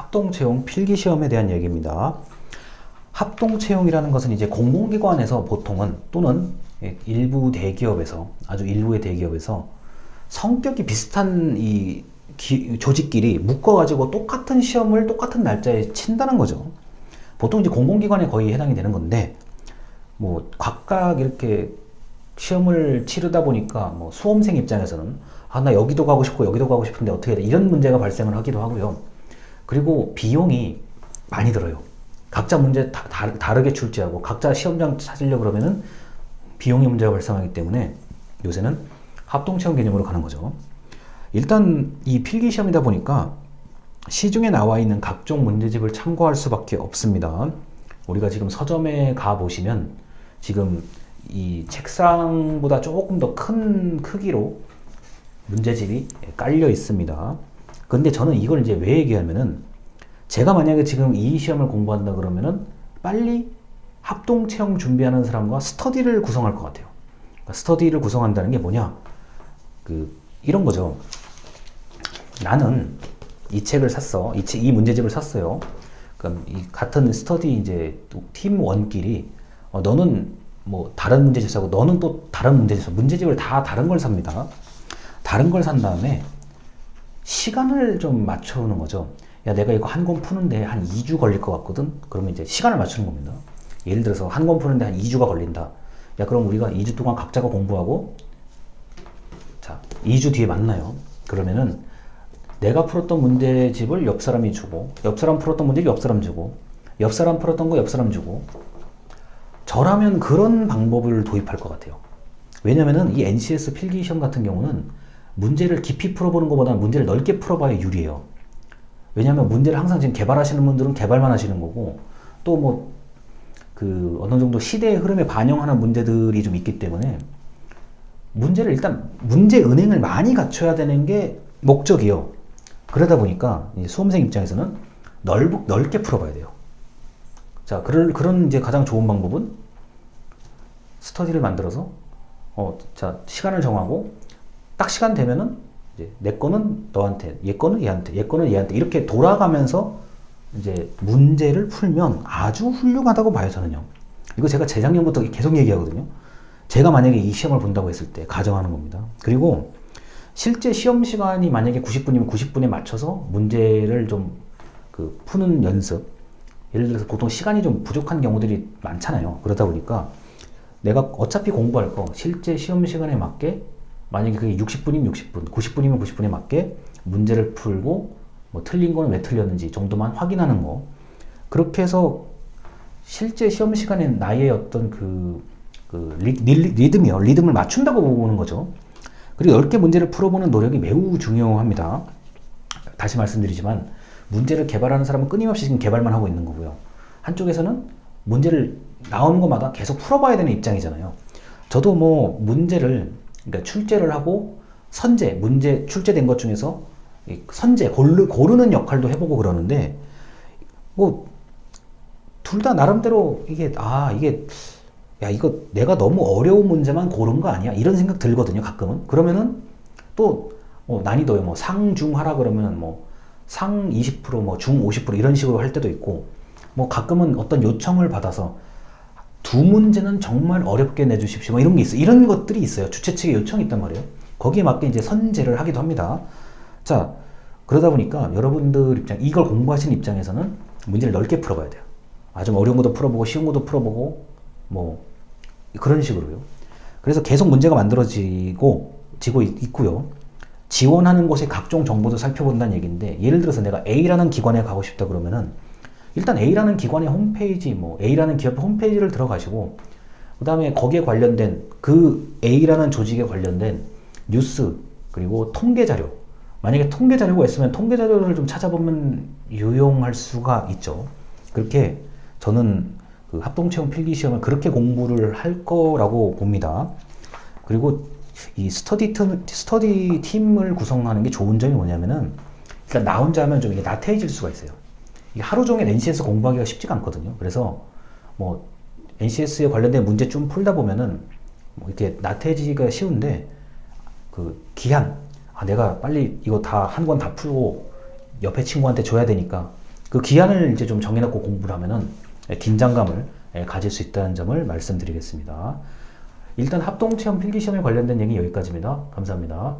합동채용 필기시험에 대한 얘기입니다. 합동채용이라는 것은 이제 공공기관에서 보통은 또는 일부 대기업에서 아주 일부의 대기업에서 성격이 비슷한 이 조직끼리 묶어가지고 똑같은 시험을 똑같은 날짜에 친다는 거죠. 보통 이제 공공기관에 거의 해당이 되는 건데 뭐 각각 이렇게 시험을 치르다 보니까 뭐 수험생 입장에서는 나 여기도 가고 싶고 여기도 가고 싶은데 어떻게 해야 돼? 이런 문제가 발생을 하기도 하고요. 그리고 비용이 많이 들어요. 각자 문제 다르게 출제하고 각자 시험장 찾으려고 그러면은 비용의 문제가 발생하기 때문에 요새는 합동채용 개념으로 가는 거죠. 일단 이 필기시험이다 보니까 시중에 나와 있는 각종 문제집을 참고할 수밖에 없습니다. 우리가 지금 서점에 가 보시면 지금 이 책상보다 조금 더 큰 크기로 문제집이 깔려 있습니다. 근데 저는 이걸 이제 왜 얘기하면은 제가 만약에 지금 이 시험을 공부한다 그러면은 빨리 합동채용 준비하는 사람과 스터디를 구성할 것 같아요. 그러니까 스터디를 구성한다는 게 뭐냐? 이런 거죠. 나는 이 책을 샀어. 이 문제집을 샀어요. 그럼 이 같은 스터디 이제 팀 원끼리 너는 뭐 다른 문제집 사고 너는 또 다른 문제집 사. 문제집을 다 다른 걸 삽니다. 다른 걸 산 다음에 시간을 좀 맞춰오는 거죠. 야, 내가 이거 한 권 푸는데 한 2주 걸릴 것 같거든? 그러면 이제 시간을 맞추는 겁니다. 예를 들어서 한 권 푸는데 한 2주가 걸린다. 야, 그럼 우리가 2주 동안 각자가 공부하고, 자, 2주 뒤에 만나요. 그러면은 내가 풀었던 문제집을 옆 사람이 주고, 옆 사람 풀었던 문제를 옆 사람 주고, 옆 사람 풀었던 거 옆 사람 주고, 저라면 그런 방법을 도입할 것 같아요. 왜냐면은 이 NCS 필기시험 같은 경우는 문제를 깊이 풀어보는 것보다는 문제를 넓게 풀어봐야 유리해요. 왜냐하면 문제를 항상 지금 개발하시는 분들은 개발만 하시는 거고 또 뭐 어느 정도 시대의 흐름에 반영하는 문제들이 좀 있기 때문에 문제를 일단 문제 은행을 많이 갖춰야 되는 게 목적이요. 그러다 보니까 이제 수험생 입장에서는 넓게 풀어봐야 돼요. 자, 그런 이제 가장 좋은 방법은 스터디를 만들어서 자, 시간을 정하고 딱 시간 되면은 이제 내 거는 너한테, 얘 거는 얘한테, 얘 거는 얘한테 이렇게 돌아가면서 이제 문제를 풀면 아주 훌륭하다고 봐요, 저는요. 이거 제가 재작년부터 계속 얘기하거든요. 제가 만약에 이 시험을 본다고 했을 때 가정하는 겁니다. 그리고 실제 시험 시간이 만약에 90분이면 90분에 맞춰서 문제를 좀 푸는 연습. 예를 들어서 보통 시간이 좀 부족한 경우들이 많잖아요. 그러다 보니까 내가 어차피 공부할 거 실제 시험 시간에 맞게 만약에 그게 60분이면 60분, 90분이면 90분에 맞게 문제를 풀고 뭐 틀린 거는 왜 틀렸는지 정도만 확인하는 거. 그렇게 해서 실제 시험 시간에 나의 어떤 리듬이요. 리듬을 맞춘다고 보는 거죠. 그리고 10개 문제를 풀어보는 노력이 매우 중요합니다. 다시 말씀드리지만 문제를 개발하는 사람은 끊임없이 지금 개발만 하고 있는 거고요. 한쪽에서는 문제를 나오는 것마다 계속 풀어봐야 되는 입장이잖아요. 저도 뭐 문제를 그러니까 출제를 하고 문제 출제된 것 중에서 고르는 역할도 해보고 그러는데 뭐 둘 다 나름대로 이게 이거 내가 너무 어려운 문제만 고른 거 아니야? 이런 생각 들거든요, 가끔은. 그러면은 또 난이도요, 뭐 상중하라 그러면 뭐 상 20%, 뭐 중 50% 이런 식으로 할 때도 있고, 뭐 가끔은 어떤 요청을 받아서 두 문제는 정말 어렵게 내주십시오. 뭐 이런 게 있어요. 이런 것들이 있어요. 주최 측의 요청이 있단 말이에요. 거기에 맞게 이제 선제를 하기도 합니다. 자, 그러다 보니까 여러분들 이걸 공부하시는 입장에서는 문제를 넓게 풀어봐야 돼요. 좀 어려운 것도 풀어보고 쉬운 것도 풀어보고 뭐 그런 식으로요. 그래서 계속 문제가 만들어지고 있고요. 지원하는 곳의 각종 정보도 살펴본다는 얘기인데 예를 들어서 내가 A라는 기관에 가고 싶다 그러면은 일단 A라는 기관의 홈페이지, 뭐 A라는 기업 홈페이지를 들어가시고 그 다음에 거기에 관련된 A라는 조직에 관련된 뉴스 그리고 통계 자료, 만약에 통계 자료가 있으면 통계 자료를 좀 찾아보면 유용할 수가 있죠. 그렇게 저는 합동채용 필기시험을 그렇게 공부를 할 거라고 봅니다. 그리고 이 스터디 팀을 구성하는 게 좋은 점이 뭐냐면은 일단 나 혼자 하면 좀 이게 나태해질 수가 있어요. 이게 하루 종일 NCS 공부하기가 쉽지가 않거든요. 그래서 뭐 NCS에 관련된 문제 좀 풀다 보면은 뭐 이렇게 나태해지기가 쉬운데 기한 내가 빨리 이거 한 권 다 풀고 옆에 친구한테 줘야 되니까 그 기한을 이제 좀 정해놓고 공부를 하면은 긴장감을 가질 수 있다는 점을 말씀드리겠습니다. 일단 합동체험 필기시험에 관련된 얘기 여기까지입니다. 감사합니다.